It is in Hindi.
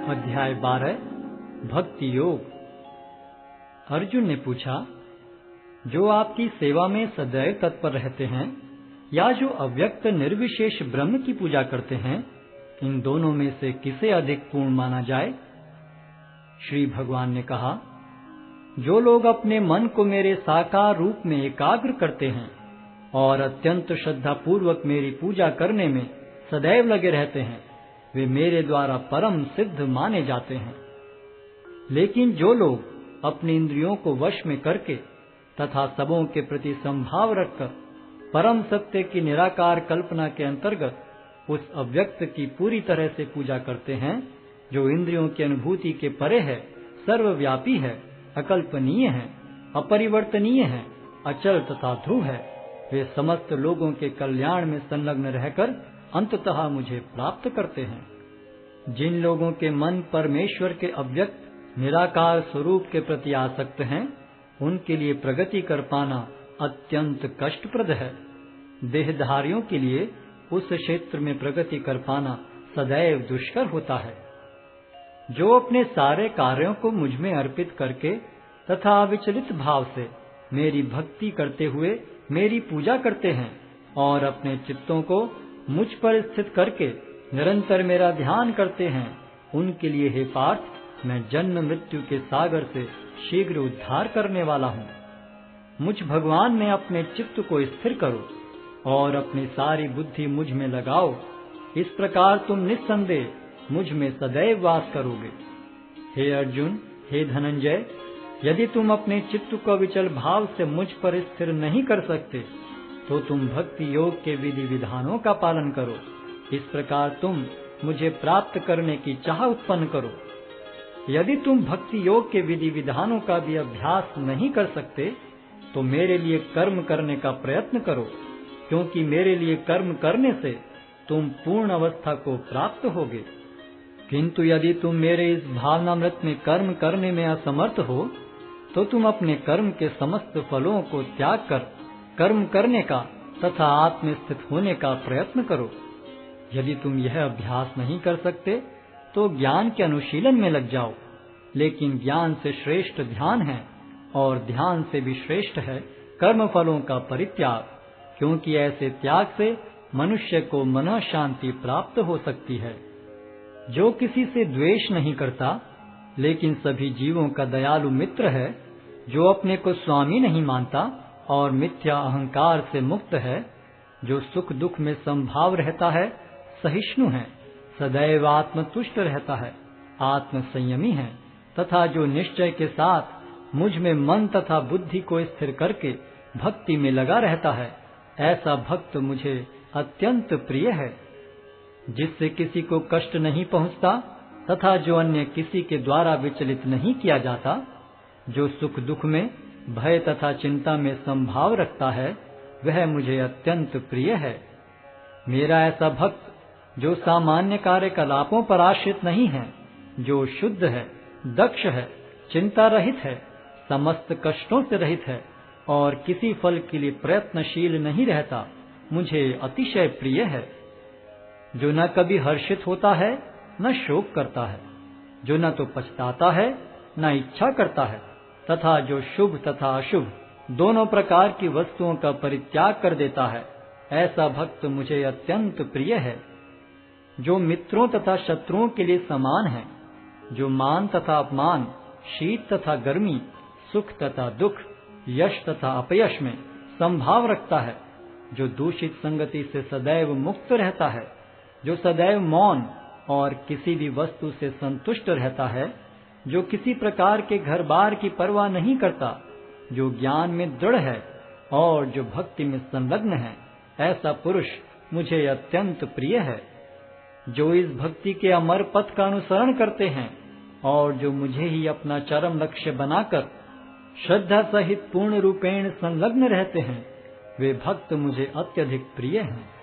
अध्याय 12 भक्ति योग। अर्जुन ने पूछा, जो आपकी सेवा में सदैव तत्पर रहते हैं या जो अव्यक्त निर्विशेष ब्रह्म की पूजा करते हैं, इन दोनों में से किसे अधिक पूर्ण माना जाए? श्री भगवान ने कहा, जो लोग अपने मन को मेरे साकार रूप में एकाग्र करते हैं और अत्यंत श्रद्धा पूर्वक मेरी पूजा करने में सदैव लगे रहते हैं, वे मेरे द्वारा परम सिद्ध माने जाते हैं। लेकिन जो लोग अपनी इंद्रियों को वश में करके तथा सबों के प्रति संभाव रखकर परम सत्य की निराकार कल्पना के अंतर्गत उस अव्यक्त की पूरी तरह से पूजा करते हैं, जो इंद्रियों की अनुभूति के परे है, सर्वव्यापी है, अकल्पनीय है, अपरिवर्तनीय है, अचल तथा ध्रुव है, वे समस्त लोगों के कल्याण में संलग्न रहकर अंततः मुझे प्राप्त करते हैं। जिन लोगों के मन परमेश्वर के अव्यक्त निराकार स्वरूप के प्रति आसक्त हैं, उनके लिए प्रगति कर पाना अत्यंत कष्टप्रद है। देहधारियों के लिए उस क्षेत्र में प्रगति कर पाना सदैव दुष्कर होता है। जो अपने सारे कार्यों को मुझ में अर्पित करके तथा अविचलित भाव से मेरी भक्ति करते हुए मेरी पूजा करते हैं और अपने चित्तों को मुझ पर स्थित करके निरंतर मेरा ध्यान करते हैं, उनके लिए हे पार्थ, मैं जन्म मृत्यु के सागर से शीघ्र उद्धार करने वाला हूँ। मुझ भगवान में अपने चित्त को स्थिर करो और अपनी सारी बुद्धि मुझ में लगाओ। इस प्रकार तुम निस्संदेह मुझ में सदैव वास करोगे। हे अर्जुन, हे धनंजय, यदि तुम अपने चित्त को विचल भाव से मुझ पर स्थिर नहीं कर सकते, तो तुम भक्ति योग के विधि विधानों का पालन करो। इस प्रकार तुम मुझे प्राप्त करने की चाह उत्पन्न करो। यदि तुम भक्ति योग के विधि विधानों का भी अभ्यास नहीं कर सकते, तो मेरे लिए कर्म करने का प्रयत्न करो, क्योंकि मेरे लिए कर्म करने से तुम पूर्ण अवस्था को प्राप्त होगे। किंतु यदि तुम मेरे इस भावनामृत में कर्म करने में असमर्थ हो, तो तुम अपने कर्म के समस्त फलों को त्याग कर कर्म करने का तथा आत्म स्थित होने का प्रयत्न करो। यदि तुम यह अभ्यास नहीं कर सकते, तो ज्ञान के अनुशीलन में लग जाओ। लेकिन ज्ञान से श्रेष्ठ ध्यान है और ध्यान से भी श्रेष्ठ है कर्म फलों का परित्याग, क्योंकि ऐसे त्याग से मनुष्य को मन शांति प्राप्त हो सकती है। जो किसी से द्वेष नहीं करता, लेकिन सभी जीवों का दयालु मित्र है, जो अपने को स्वामी नहीं मानता और मिथ्या अहंकार से मुक्त है, जो सुख दुख में संभाव रहता है, सहिष्णु है, सदैव आत्मतुष्ट रहता है, आत्म संयमी है, तथा जो निश्चय के साथ मुझ में मन तथा बुद्धि को स्थिर करके भक्ति में लगा रहता है, ऐसा भक्त मुझे अत्यंत प्रिय है। जिससे किसी को कष्ट नहीं पहुंचता तथा जो अन्य किसी के द्वारा विचलित नहीं किया जाता, जो सुख दुख में भय तथा चिंता में संभाव रखता है, वह मुझे अत्यंत प्रिय है। मेरा ऐसा भक्त जो सामान्य कार्यकलापों पर आश्रित नहीं है, जो शुद्ध है, दक्ष है, चिंता रहित है, समस्त कष्टों से रहित है और किसी फल के लिए प्रयत्नशील नहीं रहता, मुझे अतिशय प्रिय है। जो न कभी हर्षित होता है, न शोक करता है, जो न तो पछताता है, न इच्छा करता है, तथा जो शुभ तथा अशुभ दोनों प्रकार की वस्तुओं का परित्याग कर देता है, ऐसा भक्त मुझे अत्यंत प्रिय है। जो मित्रों तथा शत्रुओं के लिए समान है, जो मान तथा अपमान, शीत तथा गर्मी, सुख तथा दुख, यश तथा अपयश में संभाव रखता है, जो दूषित संगति से सदैव मुक्त रहता है, जो सदैव मौन और किसी भी वस्तु से संतुष्ट रहता है, जो किसी प्रकार के घर बार की परवाह नहीं करता, जो ज्ञान में दृढ़ है और जो भक्ति में संलग्न है, ऐसा पुरुष मुझे अत्यंत प्रिय है। जो इस भक्ति के अमर पथ का अनुसरण करते हैं और जो मुझे ही अपना चरम लक्ष्य बनाकर श्रद्धा सहित पूर्ण रूपेण संलग्न रहते हैं, वे भक्त मुझे अत्यधिक प्रिय हैं।